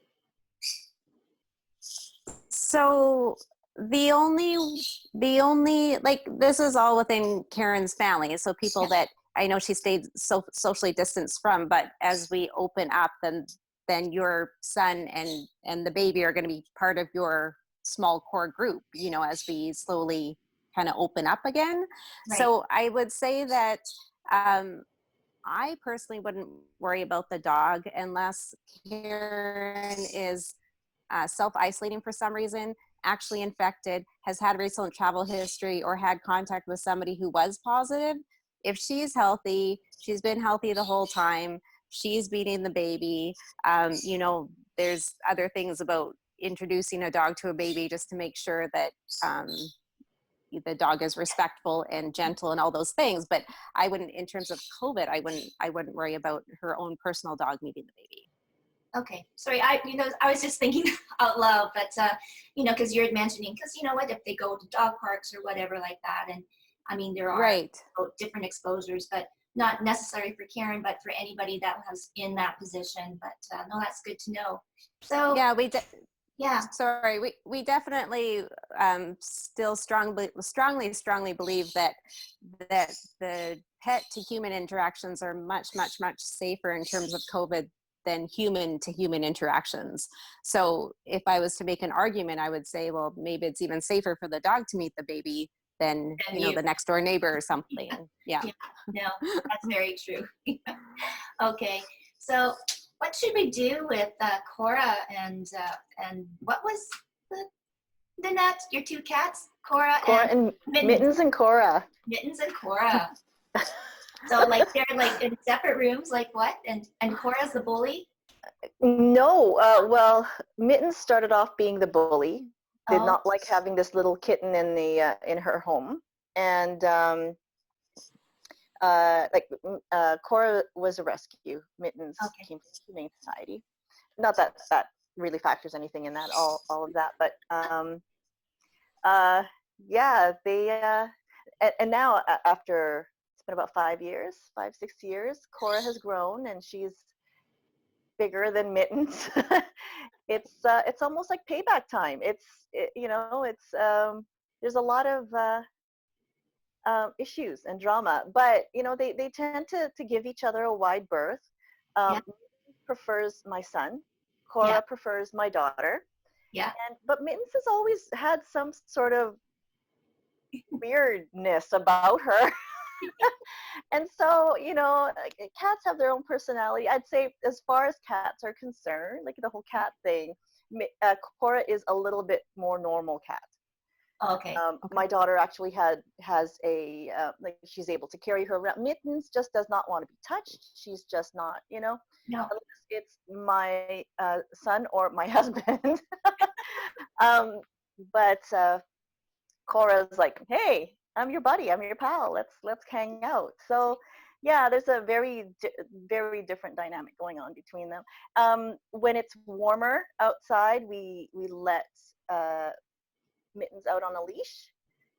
So the only like, this is all within Corrin's family. So people that I know she stayed socially distanced from, but as we open up, then your son and the baby are going to be part of your small core group, you know, as we slowly kind of open up again. Right. So I would say that I personally wouldn't worry about the dog unless Corrin is self-isolating for some reason, actually infected, has had recent travel history, or had contact with somebody who was positive. If she's healthy, she's been healthy the whole time, she's beating the baby. You know, there's other things about introducing a dog to a baby just to make sure that the dog is respectful and gentle and all those things. But I wouldn't, in terms of COVID, I wouldn't worry about her own personal dog meeting the baby. Okay, sorry, I was just thinking out loud, but you know, because you're mentioning, because you know what, if they go to dog parks or whatever like that, and I mean, there are different exposures, but not necessarily for Corrin, but for anybody that was in that position. But no, that's good to know. So yeah, we definitely still strongly believe that the pet to human interactions are much safer in terms of COVID than human to human interactions. So if I was to make an argument, I would say, well, maybe it's even safer for the dog to meet the baby than you know, the next door neighbor or something. Yeah. No, that's very true. Okay, so what should we do with Cora and what was the nuts? Your two cats, Cora and Mittens and Cora. Mittens and Cora. So like they're like in separate rooms, like what? And Cora's the bully? No, well, Mittens started off being the bully. Did not like having this little kitten in her home, and Cora was a rescue. Mittens came from the Humane Society. Not that that really factors anything in that, all of that, but yeah, they and now after it's been about 5 years, 6 years, Cora has grown and she's bigger than Mittens. It's almost like payback time. You know, it's there's a lot of issues and drama, but you know, they tend to give each other a wide berth. Prefers my son. Cora prefers my daughter. Yeah. But Mittens has always had some sort of weirdness about her. And so, you know, cats have their own personality. I'd say as far as cats are concerned, like the whole cat thing, Cora is a little bit more normal cat. Okay. My daughter actually has a, like she's able to carry her around. Mittens just does not want to be touched. She's just not, you know. No. Unless it's my son or my husband. But Cora's like, hey, I'm your buddy, I'm your pal, let's hang out. So yeah, there's a very different dynamic going on between them. When it's warmer outside, we let Mittens out on a leash,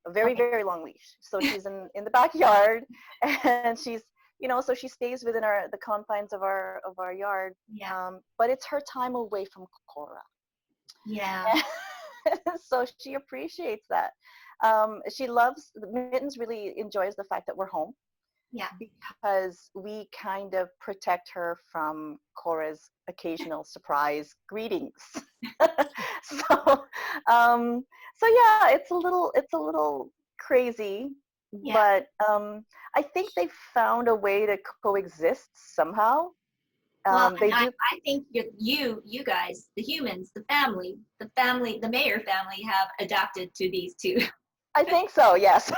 a very, very long leash. So she's in the backyard, and she's, you know, so she stays within the confines of our yard. Yeah. But it's her time away from Cora. Yeah. So she appreciates that. Mittens really enjoys the fact that we're home. Yeah. Because we kind of protect her from Cora's occasional surprise greetings. So yeah, it's a little crazy, Yeah. but I think they found a way to coexist somehow. Well, They and do. I think you guys, the humans, the Mayer family have adapted to these two. I think so. Yes.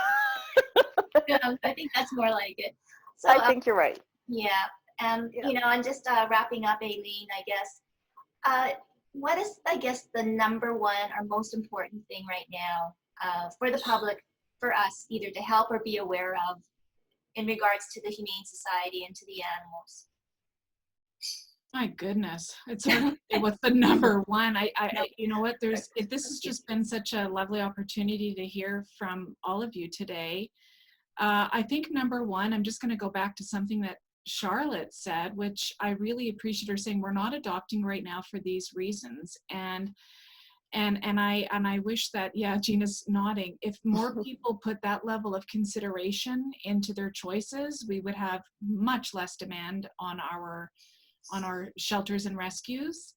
I think that's more like it. So I think you're right. yeah, Yeah. you know, and just wrapping up, Aileen, I guess, what is, I guess, the number one or most important thing right now for the public, for us, either to help or be aware of in regards to the Humane Society and to the animals? My goodness, it's hard to say what's the number one. You know what? This has just been such a lovely opportunity to hear from all of you today. I think number one, I'm just going to go back to something that Charlotte said, which I really appreciate her saying. We're not adopting right now for these reasons, and I wish that, yeah, Gina's nodding. If more people put that level of consideration into their choices, we would have much less demand on our shelters and rescues.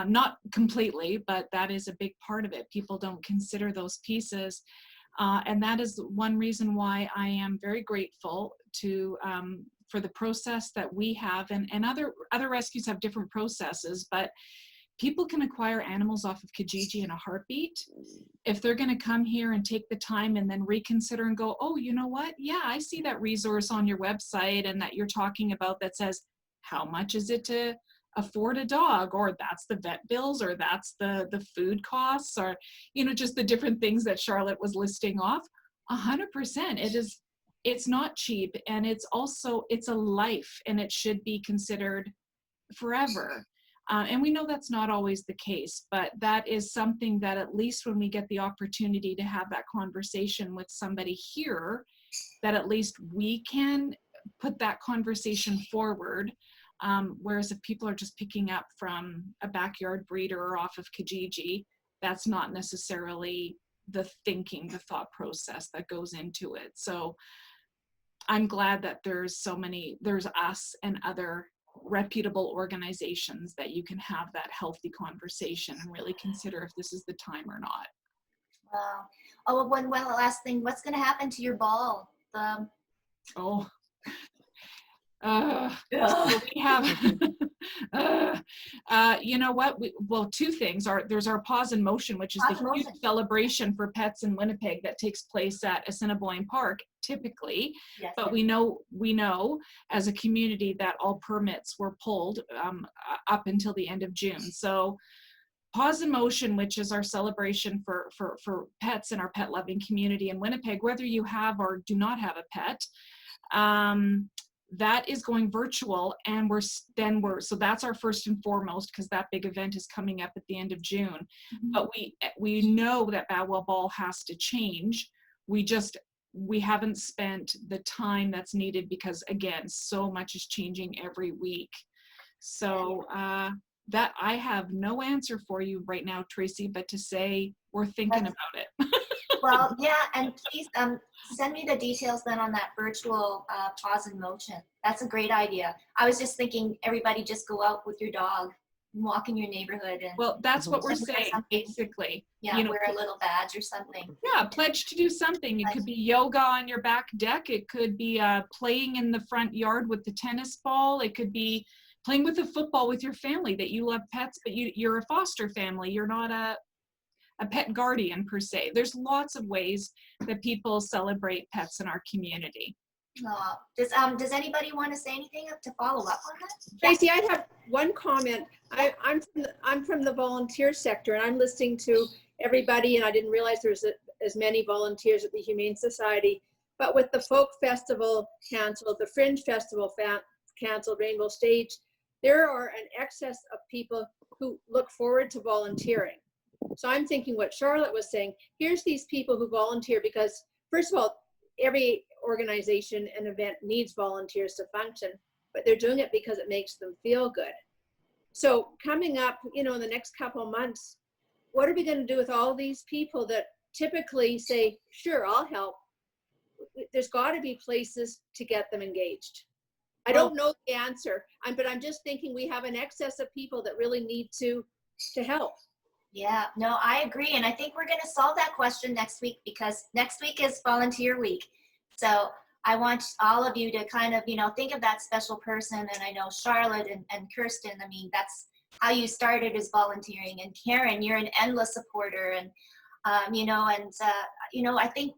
Not completely, but that is a big part of it. People don't consider those pieces. And that is one reason why I am very grateful to for the process that we have, and other rescues have different processes, but people can acquire animals off of Kijiji in a heartbeat if they're going to come here and take the time and then reconsider and go, oh, you know what? Yeah, I see that resource on your website and that you're talking about that says, how much is it to afford a dog, or that's the vet bills, or that's the food costs, or, you know, just the different things that Charlotte was listing off. 100%. It's not cheap, and it's a life, and it should be considered forever. And we know that's not always the case, but that is something that at least when we get the opportunity to have that conversation with somebody here, that at least we can put that conversation forward. Whereas if people are just picking up from a backyard breeder or off of Kijiji, that's not necessarily the thought process that goes into it. So I'm glad that there's us and other reputable organizations that you can have that healthy conversation and really consider if this is the time or not. Wow. Oh, one last thing. What's going to happen to your ball? So we have, you know what? Two things. There's our Pause in Motion, which is the huge celebration for pets in Winnipeg that takes place at Assiniboine Park, typically. Yes. But we know as a community that all permits were pulled up until the end of June. So Pause in Motion, which is our celebration for pets in our pet loving community in Winnipeg, whether you have or do not have a pet, that is going virtual, and so that's our first and foremost, because that big event is coming up at the end of June. Mm-hmm. But we know that Badwell Ball has to change. We haven't spent the time that's needed because, again, so much is changing every week. So that I have no answer for you right now, Tracy, but to say we're thinking about it. Well, yeah, and please send me the details then on that virtual Pause in Motion. That's a great idea. I was just thinking everybody just go out with your dog and walk in your neighborhood. And well, that's what we're saying, basically. Yeah, wear a little badge or something. Yeah, pledge to do something. It could be yoga on your back deck. It could be playing in the front yard with the tennis ball. It could be playing with the football with your family that you love pets, but you're a foster family. You're not a pet guardian per se. There's lots of ways that people celebrate pets in our community. Does anybody want to say anything to follow up on that? Tracy, I have one comment. I'm from the volunteer sector, and I'm listening to everybody, and I didn't realize there's as many volunteers at the Humane Society. But with the Folk Festival canceled, the Fringe Festival canceled, Rainbow Stage, there are an excess of people who look forward to volunteering. So I'm thinking what Charlotte was saying, here's these people who volunteer because, first of all, every organization and event needs volunteers to function, but they're doing it because it makes them feel good. So coming up, in the next couple of months, what are we going to do with all these people that typically say, sure, I'll help? There's got to be places to get them engaged. I don't know the answer, but I'm just thinking we have an excess of people that really need to help. Yeah, no, I agree. And I think we're going to solve that question next week, because next week is volunteer week. So I want all of you to kind of, think of that special person. And I know Charlotte and Kirsten, I mean, that's how you started, is volunteering. And Karen, you're an endless supporter. And, I think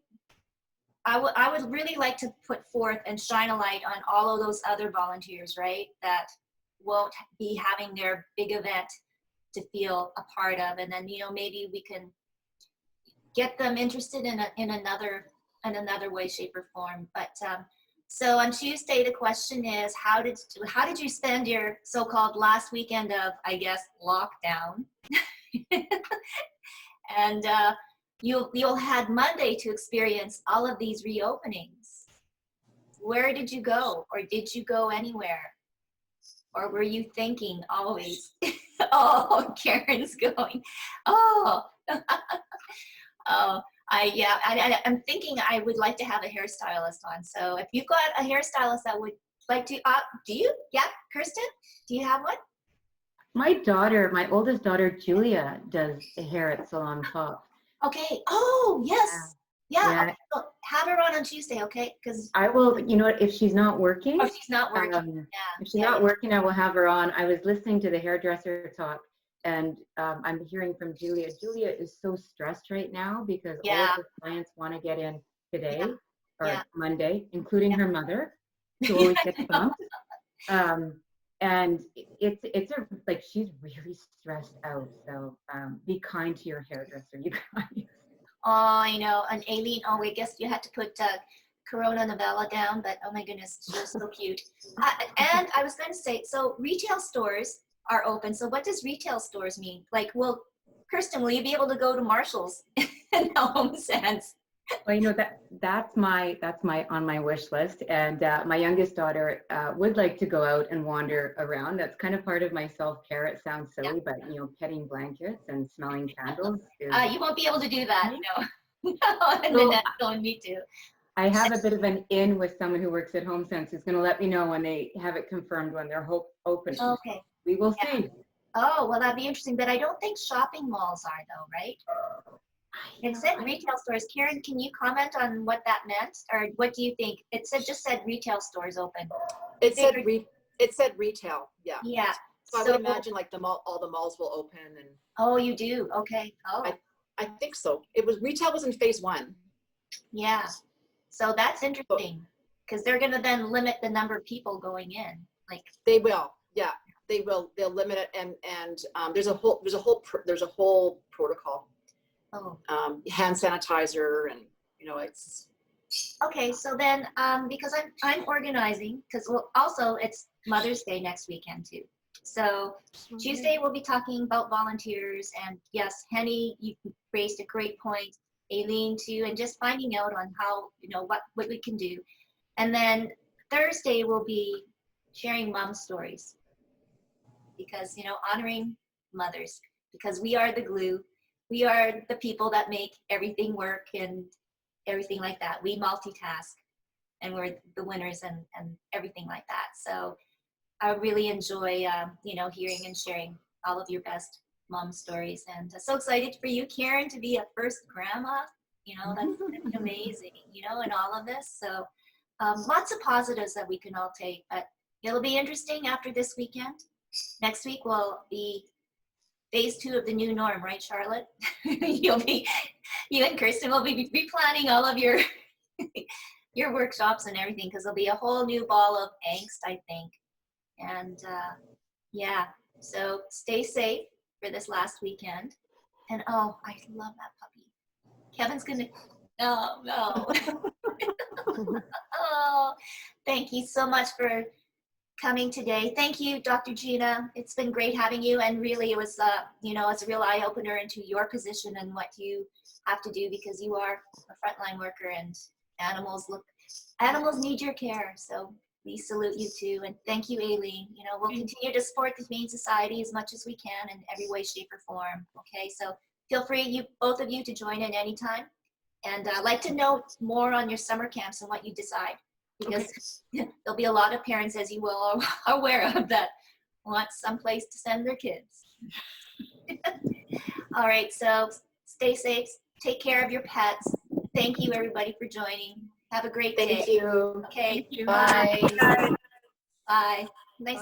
I would really like to put forth and shine a light on all of those other volunteers, right, that won't be having their big event to feel a part of. And then, maybe we can get them interested in another way, shape, or form. But so on Tuesday, the question is, how did you spend your so-called last weekend of, I guess, lockdown? And you'll had Monday to experience all of these reopenings. Where did you go, or did you go anywhere? Or were you thinking always? Oh, Karen's going. Oh, oh, I'm thinking I would like to have a hairstylist on. So if you've got a hairstylist that would like to, do you? Yeah, Kirsten, do you have one? My oldest daughter, Julia, does hair at Salon Top. Okay. Oh, yes. Yeah. Okay. So have her on Tuesday, okay? Because I will, if she's not working. Oh, she's not working. If she's not working, I will have her on. I was listening to the hairdresser talk, and I'm hearing from Julia. Julia is so stressed right now because all of her clients want to get in today or Monday, including her mother, who always gets bumped. And it's like, she's really stressed out. So be kind to your hairdresser, you guys. Oh, I know. And Aileen, I guess you had to put Corona Novella down, but oh my goodness, she was so cute. And I was going to say, so retail stores are open. So what does retail stores mean? Like, Kirsten, will you be able to go to Marshall's and Home Sense? Well, that's my on my wish list, and my youngest daughter would like to go out and wander around. That's kind of part of my self-care. It sounds silly, but petting blankets and smelling candles. You won't be able to do that, no. And Nanette's going, me too. I have a bit of an in with someone who works at Home Sense who's going to let me know when they have it confirmed when they're open. Okay. We will see. Oh, well, that'd be interesting. But I don't think shopping malls are, though, right? It said retail stores. Karen, can you comment on what that meant, or what do you think? It just said retail stores open. It said retail. Yeah. Yeah. So I would imagine like all the malls will open and. Oh, you do? Okay. Oh. I think so. Retail was in phase 1. Yeah. So that's interesting, because they're going to then limit the number of people going in. Like they will. Yeah, they will. They'll limit it, and there's a whole protocol. Oh. Hand sanitizer, and it's. Okay, so then because I'm organizing, because also it's Mother's Day next weekend too. So Tuesday we'll be talking about volunteers, and yes, Hennie, you raised a great point. Aileen too, and just finding out on how what we can do. And then Thursday we'll be sharing mom stories, because honoring mothers, because we are the glue. We are the people that make everything work and everything like that. We multitask, and we're the winners and everything like that. So I really enjoy, hearing and sharing all of your best mom stories. And so excited for you, Karen, to be a first grandma. That's amazing, and all of this. So lots of positives that we can all take. But it'll be interesting after this weekend. Next week will be phase 2 of the new norm, right, Charlotte? You and Kirsten will be replanning all of your your workshops and everything, because there'll be a whole new ball of angst, I think. And so stay safe for this last weekend. And oh, I love that puppy. Kevin's gonna. Oh no. Oh, thank you so much for coming today. Thank you, Dr. Gina. It's been great having you, and really it was, it's a real eye-opener into your position and what you have to do, because you are a frontline worker, and animals need your care. So we salute you too, and thank you, Aileen. We'll continue to support the Humane Society as much as we can in every way, shape, or form. Okay, so feel free, both of you, to join in anytime. And I'd like to know more on your summer camps and what you decide, because there'll be a lot of parents, as you well are aware of, that want someplace to send their kids. All right, so stay safe, take care of your pets. Thank you, everybody, for joining. Have a great day. Thank you. Okay. Thank you. Bye. Bye. Nice.